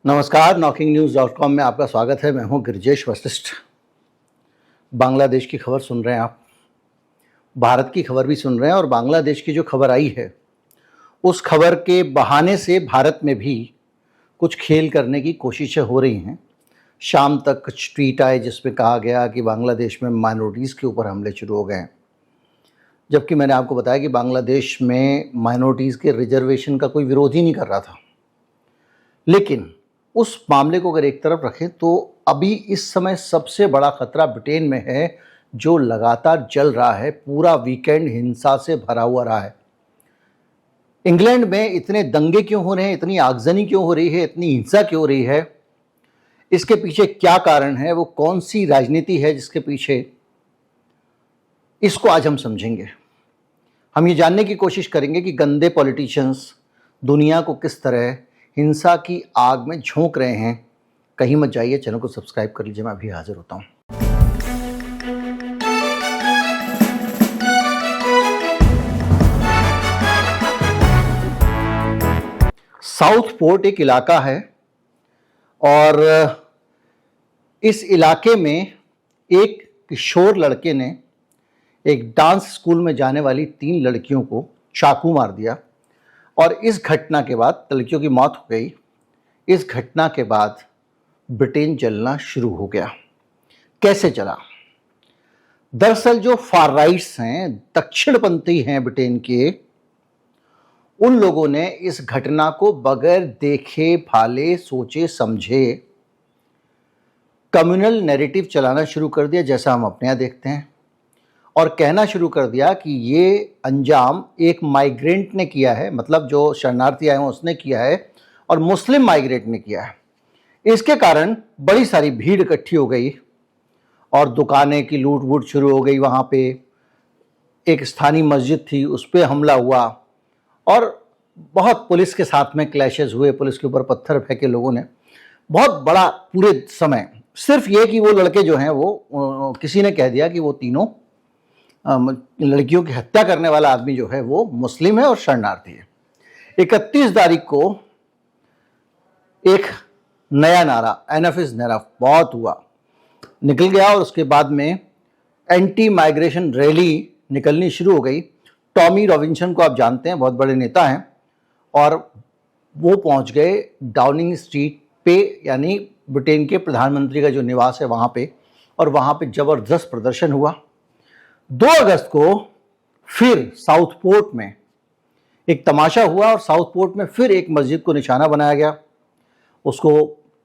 नमस्कार, knocking-news.com में आपका स्वागत है। मैं हूं गिरिजेश वशिष्ठ। बांग्लादेश की खबर सुन रहे हैं आप, भारत की खबर भी सुन रहे हैं और बांग्लादेश की जो खबर आई है उस खबर के बहाने से भारत में भी कुछ खेल करने की कोशिशें हो रही हैं। शाम तक कुछ ट्वीट आए जिसमें कहा गया कि बांग्लादेश में माइनॉरिटीज़ के ऊपर हमले शुरू हो गए हैं, जबकि मैंने आपको बताया कि बांग्लादेश में माइनॉरिटीज़ के रिजर्वेशन का कोई विरोध ही नहीं कर रहा था। लेकिन उस मामले को अगर एक तरफ रखें तो अभी इस समय सबसे बड़ा खतरा ब्रिटेन में है, जो लगातार चल रहा है। पूरा वीकेंड हिंसा से भरा हुआ रहा है। इंग्लैंड में इतने दंगे क्यों हो रहे हैं, इतनी आगजनी क्यों हो रही है, इतनी हिंसा क्यों हो रही है, इसके पीछे क्या कारण है, वो कौन सी राजनीति है जिसके पीछे, इसको आज हम समझेंगे। हम ये जानने की कोशिश करेंगे कि गंदे पॉलिटिशियंस दुनिया को किस तरह हिंसा की आग में झोंक रहे हैं। कहीं मत जाइए, चैनल को सब्सक्राइब कर लीजिए। मैं अभी हाजिर होता हूं। साउथपोर्ट एक इलाका है और इस इलाके में एक किशोर लड़के ने एक डांस स्कूल में जाने वाली 3 लड़कियों को चाकू मार दिया और इस घटना के बाद लड़कियों की मौत हो गई। इस घटना के बाद ब्रिटेन जलना शुरू हो गया। कैसे चला? दरअसल जो फार राइट्स हैं, दक्षिणपंथी हैं ब्रिटेन के, उन लोगों ने इस घटना को बगैर देखे भाले सोचे समझे कम्युनल नैरेटिव चलाना शुरू कर दिया, जैसा हम अपने यहाँ देखते हैं, और कहना शुरू कर दिया कि ये अंजाम एक माइग्रेंट ने किया है, मतलब जो शरणार्थी आए हैं उसने किया है और मुस्लिम माइग्रेंट ने किया है। इसके कारण बड़ी सारी भीड़ इकट्ठी हो गई और दुकानें की लूट वूट शुरू हो गई। वहाँ पे एक स्थानीय मस्जिद थी, उस पर हमला हुआ और बहुत पुलिस के साथ में क्लैशेस हुए। पुलिस के ऊपर पत्थर फेंके लोगों ने। बहुत बड़ा पूरे समय सिर्फ ये कि वो लड़के जो हैं वो किसी ने कह दिया कि वो तीनों लड़कियों की हत्या करने वाला आदमी जो है वो मुस्लिम है और शरणार्थी है। 31 तारीख को एक नया नारा, एनफ इज एनफ, बहुत हुआ, निकल गया और उसके बाद में एंटी माइग्रेशन रैली निकलनी शुरू हो गई। टॉमी रॉबिन्सन को आप जानते हैं, बहुत बड़े नेता हैं, और वो पहुंच गए डाउनिंग स्ट्रीट पे, यानी ब्रिटेन के प्रधानमंत्री का जो निवास है वहाँ पे, और वहाँ पे ज़बरदस्त प्रदर्शन हुआ। 2 अगस्त को फिर साउथपोर्ट में एक तमाशा हुआ और साउथपोर्ट में फिर एक मस्जिद को निशाना बनाया गया, उसको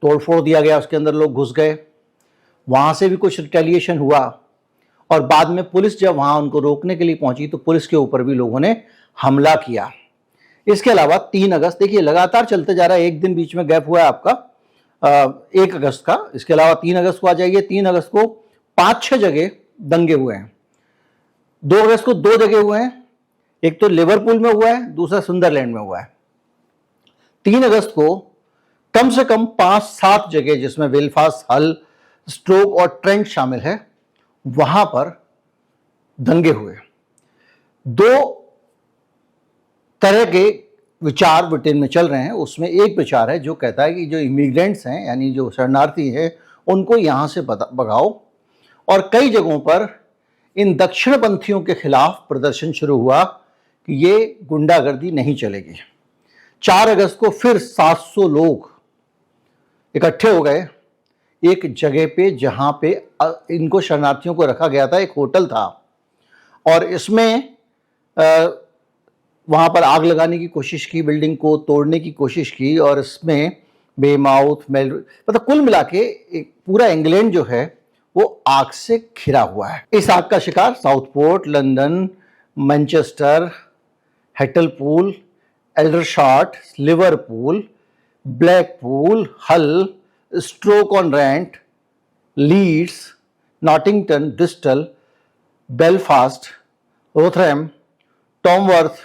तोड़फोड़ दिया गया, उसके अंदर लोग घुस गए। वहाँ से भी कुछ रिटेलिएशन हुआ और बाद में पुलिस जब वहाँ उनको रोकने के लिए पहुंची तो पुलिस के ऊपर भी लोगों ने हमला किया। इसके अलावा 3 अगस्त, देखिए लगातार चलते जा रहा है, एक दिन बीच में गैप हुआ है आपका 1 अगस्त का। इसके अलावा 3 अगस्त को आ जाइए। 3 अगस्त को 5-6 जगह दंगे हुए हैं। 2 अगस्त को 2 जगह हुए हैं, एक तो लिवरपूल में हुआ है, दूसरा सुंदरलैंड में हुआ है। 3 अगस्त को कम से कम 5-7 जगह, जिसमें बेलफास्ट, हल, स्ट्रोक और ट्रेंट शामिल है, वहां पर दंगे हुए। 2 तरह के विचार ब्रिटेन में चल रहे हैं। उसमें एक विचार है जो कहता है कि जो इमिग्रेंट्स हैं, यानी जो शरणार्थी हैं, उनको यहां से भगाओ, और कई जगहों पर इन दक्षिणपंथियों के खिलाफ प्रदर्शन शुरू हुआ कि ये गुंडागर्दी नहीं चलेगी। 4 अगस्त को फिर 700 लोग इकट्ठे हो गए एक जगह पे जहां पे इनको शरणार्थियों को रखा गया था। एक होटल था और इसमें वहां पर आग लगाने की कोशिश की, बिल्डिंग को तोड़ने की कोशिश की, और इसमें बेमाउथ मतलब कुल मिला के एक पूरा इंग्लैंड जो है वो आग से घिरा हुआ है। इस आग का शिकार Southport, London, Manchester, Hartlepool, Aldershot, Liverpool, Blackpool, Hull, Stoke on Trent, Leeds, Nottingham, Bristol, Belfast, Rotherham, Tamworth,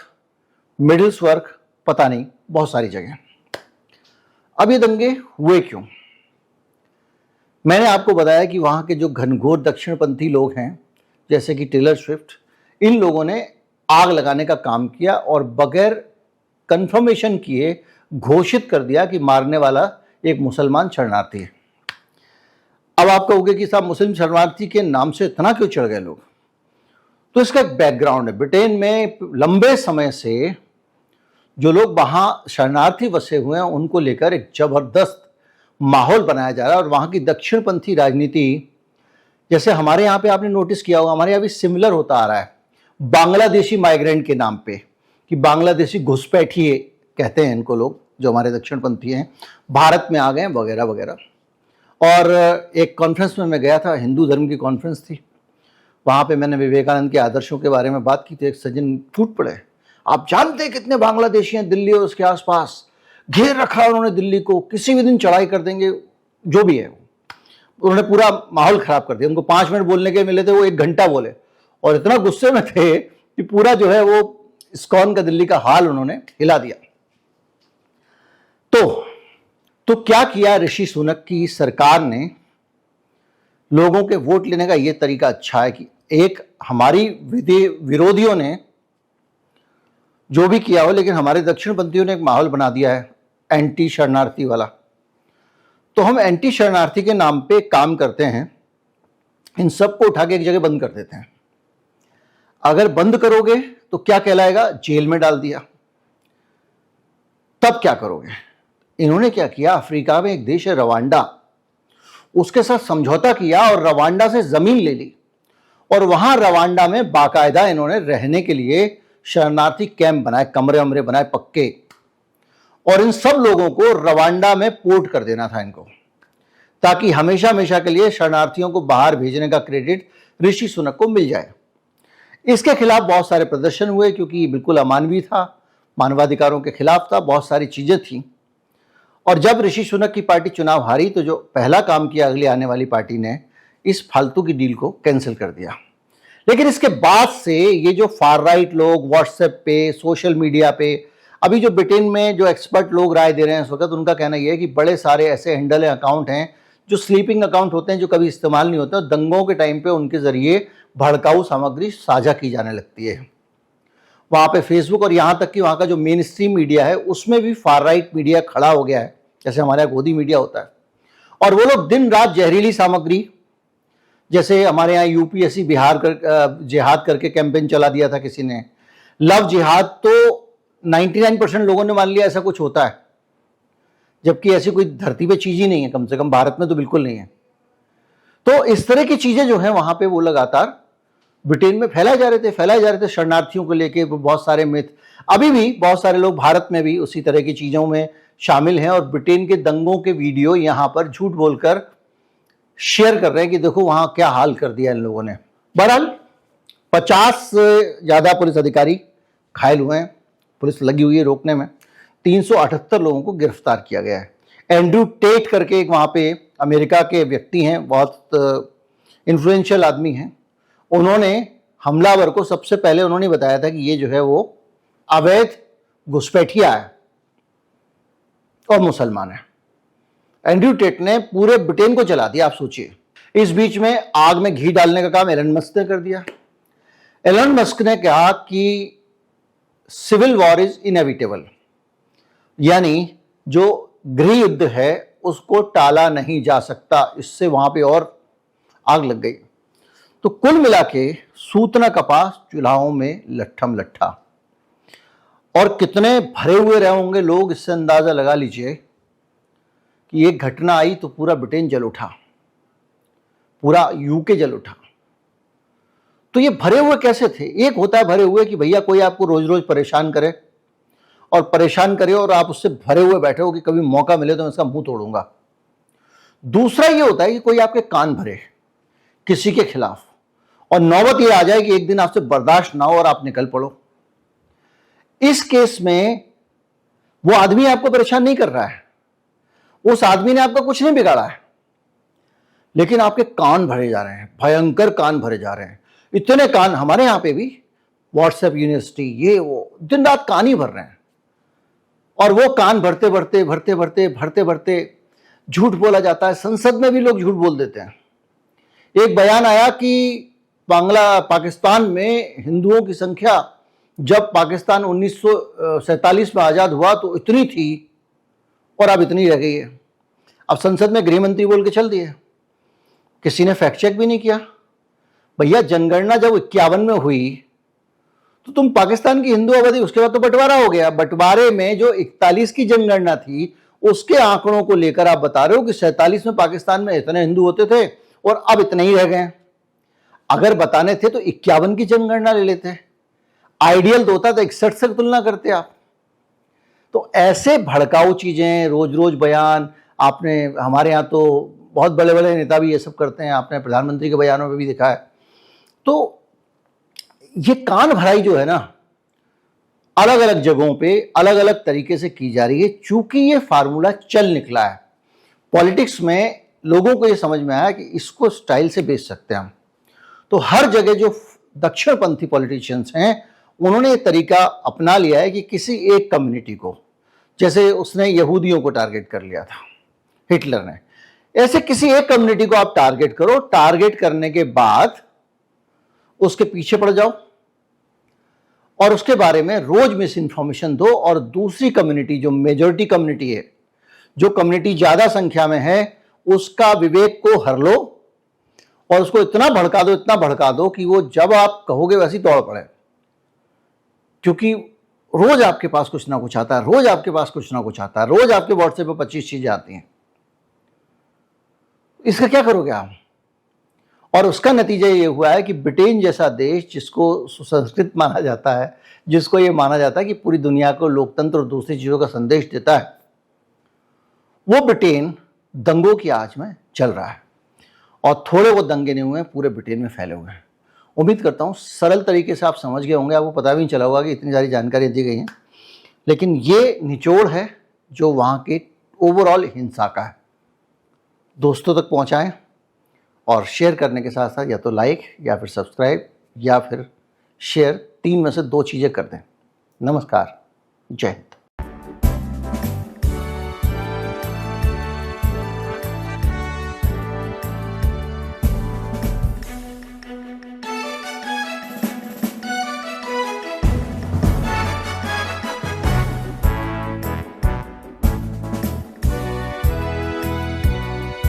Middlesbrough, पता नहीं, बहुत सारी जगह। अब ये दंगे हुए क्यों? मैंने आपको बताया कि वहाँ के जो घनघोर दक्षिणपंथी लोग हैं, जैसे कि टेलर स्विफ्ट, इन लोगों ने आग लगाने का काम किया और बगैर कंफर्मेशन किए घोषित कर दिया कि मारने वाला एक मुसलमान शरणार्थी है। अब आप कहोगे कि साहब मुस्लिम शरणार्थी के नाम से इतना क्यों चढ़ गए लोग? तो इसका एक बैकग्राउंड है। ब्रिटेन में लंबे समय से जो लोग वहां शरणार्थी बसे हुए हैं उनको लेकर एक जबरदस्त माहौल बनाया जा रहा है, और वहां की दक्षिणपंथी राजनीति, जैसे हमारे यहाँ पे आपने नोटिस किया होगा, हमारे यहाँ भी सिमिलर होता आ रहा है बांग्लादेशी माइग्रेंट के नाम पे, कि बांग्लादेशी घुसपैठिए कहते हैं इनको लोग जो हमारे दक्षिणपंथी हैं, भारत में आ गए वगैरह वगैरह। और एक कॉन्फ्रेंस में मैं गया था, हिंदू धर्म की कॉन्फ्रेंस थी, वहाँ पे मैंने विवेकानंद के आदर्शों के बारे में बात की थी। एक सज्जन फूट पड़े, आप जानते हैं कितने बांग्लादेशी हैं दिल्ली और उसके आसपास, घेर रखा उन्होंने दिल्ली को, किसी भी दिन चढ़ाई कर देंगे, जो भी है। उन्होंने पूरा माहौल खराब कर दिया। उनको 5 मिनट बोलने के मिले थे, वो 1 घंटा बोले, और इतना गुस्से में थे कि पूरा जो है वो इस्कॉन का दिल्ली का हाल उन्होंने हिला दिया। तो क्या किया ऋषि सुनक की सरकार ने? लोगों के वोट लेने का यह तरीका अच्छा है कि एक हमारी विरोधियों ने जो भी किया हो, लेकिन हमारे दक्षिणपंथियों ने एक माहौल बना दिया है एंटी शरणार्थी वाला। तो हम एंटी शरणार्थी के नाम पे काम करते हैं, इन सबको उठा के एक जगह बंद कर देते हैं। अगर बंद करोगे तो क्या कहलाएगा? जेल में डाल दिया। तब क्या करोगे? इन्होंने क्या किया, अफ्रीका में एक देश है रवांडा, उसके साथ समझौता किया और रवांडा से जमीन ले ली, और वहां रवांडा में बाकायदा इन्होंने रहने के लिए शरणार्थी कैंप बनाए, कमरे वमरे बनाए पक्के, और इन सब लोगों को रवांडा में पोर्ट कर देना था इनको, ताकि हमेशा हमेशा के लिए शरणार्थियों को बाहर भेजने का क्रेडिट ऋषि सुनक को मिल जाए। इसके खिलाफ बहुत सारे प्रदर्शन हुए, क्योंकि बिल्कुल अमानवीय था, मानवाधिकारों के खिलाफ था, बहुत सारी चीजें थी। और जब ऋषि सुनक की पार्टी चुनाव हारी, तो जो पहला काम किया अगली आने वाली पार्टी ने, इस फालतू की डील को कैंसिल कर दिया। लेकिन इसके बाद से ये जो फार राइट लोग व्हाट्सएप पे, सोशल मीडिया पे, अभी जो ब्रिटेन में जो एक्सपर्ट लोग राय दे रहे हैं इस वक्त, उनका कहना यह है कि बड़े सारे ऐसे हैंडल अकाउंट हैं जो स्लीपिंग अकाउंट होते हैं, जो कभी इस्तेमाल नहीं होते, और दंगों के टाइम पे उनके जरिए भड़काऊ सामग्री साझा की जाने लगती है वहां पे फेसबुक, और यहां तक कि वहां का जो मेन स्ट्रीम मीडिया है उसमें भी फार राइट मीडिया खड़ा हो गया है, जैसे हमारे यहाँ गोदी मीडिया होता है। और वो लोग दिन रात जहरीली सामग्री, जैसे हमारे यहाँ यूपीएससी बिहार जिहाद करके कैंपेन चला दिया था किसी ने, लव जिहाद, तो 99% लोगों ने मान लिया ऐसा कुछ होता है, जबकि ऐसी कोई धरती पे चीज ही नहीं है, कम से कम भारत में तो बिल्कुल नहीं है। तो इस तरह की चीजें जो है वहां पे वो लगातार ब्रिटेन में फैलाए जा रहे थे शरणार्थियों को लेके बहुत सारे मिथ। अभी भी बहुत सारे लोग भारत में भी उसी तरह की चीजों में शामिल हैं, और ब्रिटेन के दंगों के वीडियो यहां पर झूठ बोलकर शेयर कर रहे हैं कि देखो वहां क्या हाल कर दिया इन लोगों ने। बहरहाल 50 से ज्यादा पुलिस अधिकारी घायल हुए हैं, पुलिस लगी हुई है रोकने में। 378 लोगों को गिरफ्तार किया गया है। एंड्रू टेट करके एक वहां पे अमेरिका के व्यक्ति हैं, बहुत इन्फ्लुएंशियल आदमी हैं, उन्होंने हमलावर को सबसे पहले उन्होंने बताया था कि ये जो है वो अवैध घुसपैठिया है और मुसलमान है। एंड्रू टेट ने पूरे ब्रिटेन को चला दिया, आप सोचिए। इस बीच में आग में घी डालने का काम एलन मस्क ने कर दिया। एलन मस्क ने कहा कि सिविल वॉर इज इनएविटेबल, यानी जो गृह युद्ध है उसको टाला नहीं जा सकता, इससे वहां पे और आग लग गई। तो कुल मिला के सूतना कपास चूल्हाओं में लट्ठम लट्ठा, और कितने भरे हुए रहे होंगे लोग, इससे अंदाजा लगा लीजिए कि एक घटना आई तो पूरा ब्रिटेन जल उठा, पूरा यूके जल उठा। तो ये भरे हुए कैसे थे? एक होता है भरे हुए कि भैया कोई आपको रोज रोज परेशान करे और आप उससे भरे हुए बैठे हो कि कभी मौका मिले तो मैं इसका मुंह तोड़ूंगा। दूसरा ये होता है कि कोई आपके कान भरे किसी के खिलाफ, और नौबत ये आ जाए कि एक दिन आपसे बर्दाश्त ना हो और आप निकल पड़ो। इस केस में वो आदमी आपको परेशान नहीं कर रहा है, उस आदमी ने आपका कुछ नहीं बिगाड़ा है, लेकिन आपके कान भरे जा रहे हैं, भयंकर कान भरे जा रहे हैं। इतने कान हमारे यहां पे भी व्हाट्सएप यूनिवर्सिटी ये वो दिन रात कान ही भर रहे हैं, और वो कान भरते भरते झूठ बोला जाता है। संसद में भी लोग झूठ बोल देते हैं। एक बयान आया कि पाकिस्तान में हिंदुओं की संख्या जब पाकिस्तान 1947 में आजाद हुआ तो इतनी थी और अब इतनी रह गई है। अब संसद में गृह मंत्री बोल के चल दिए, किसी ने फैक्ट चेक भी नहीं किया। भैया जनगणना जब 51 में हुई तो तुम पाकिस्तान की हिंदू आबादी, उसके बाद तो बंटवारा हो गया, बंटवारे में जो 41 की जनगणना थी उसके आंकड़ों को लेकर आप बता रहे हो कि 47 में पाकिस्तान में इतने हिंदू होते थे और अब इतने ही रह गए। अगर बताने थे तो 51 की जनगणना ले लेते, आइडियल तो होता था 61 से तुलना करते आप। तो ऐसे भड़काऊ चीजें, रोज रोज बयान, आपने हमारे यहाँ तो बहुत बड़े बड़े नेता भी ये सब करते हैं, आपने प्रधानमंत्री के बयानों में भी देखा है। तो ये कान भराई जो है ना, अलग अलग जगहों पे अलग अलग तरीके से की जा रही है, चूंकि ये फार्मूला चल निकला है पॉलिटिक्स में, लोगों को ये समझ में आया कि इसको स्टाइल से बेच सकते हैं हम। तो हर जगह जो दक्षिणपंथी पॉलिटिशियंस हैं उन्होंने ये तरीका अपना लिया है कि किसी एक कम्युनिटी को, जैसे उसने यहूदियों को टारगेट कर लिया था हिटलर ने, ऐसे किसी एक कम्युनिटी को आप टारगेट करो, टारगेट करने के बाद उसके पीछे पड़ जाओ और उसके बारे में रोज मिस इन्फॉर्मेशन दो, और दूसरी कम्युनिटी जो मेजॉरिटी कम्युनिटी है, जो कम्युनिटी ज्यादा संख्या में है, उसका विवेक को हर लो और उसको इतना भड़का दो कि वो जब आप कहोगे वैसे दौड़ पड़े। क्योंकि रोज आपके पास कुछ ना कुछ आता है, रोज आपके पास कुछ ना कुछ आता है, रोज आपके व्हाट्सएप पे 25 चीजें आती हैं। इसका क्या करोगे आप? और उसका नतीजा ये हुआ है कि ब्रिटेन जैसा देश, जिसको सुसंस्कृत माना जाता है, जिसको ये माना जाता है कि पूरी दुनिया को लोकतंत्र और दूसरी चीजों का संदेश देता है, वो ब्रिटेन दंगों की आंच में चल रहा है। और थोड़े वो दंगे नहीं हुए हैं, पूरे ब्रिटेन में फैले हुए हैं। उम्मीद करता हूँ सरल तरीके से आप समझ गए होंगे, आपको पता भी नहीं चला होगा कि इतनी सारी जानकारी दी गई है, लेकिन ये निचोड़ है जो वहाँ के ओवरऑल हिंसा का है। दोस्तों तक पहुँचाएं और शेयर करने के साथ साथ या तो लाइक या फिर सब्सक्राइब या फिर शेयर, 3 में से 2 चीज़ें कर दें। नमस्कार, जय हिंद।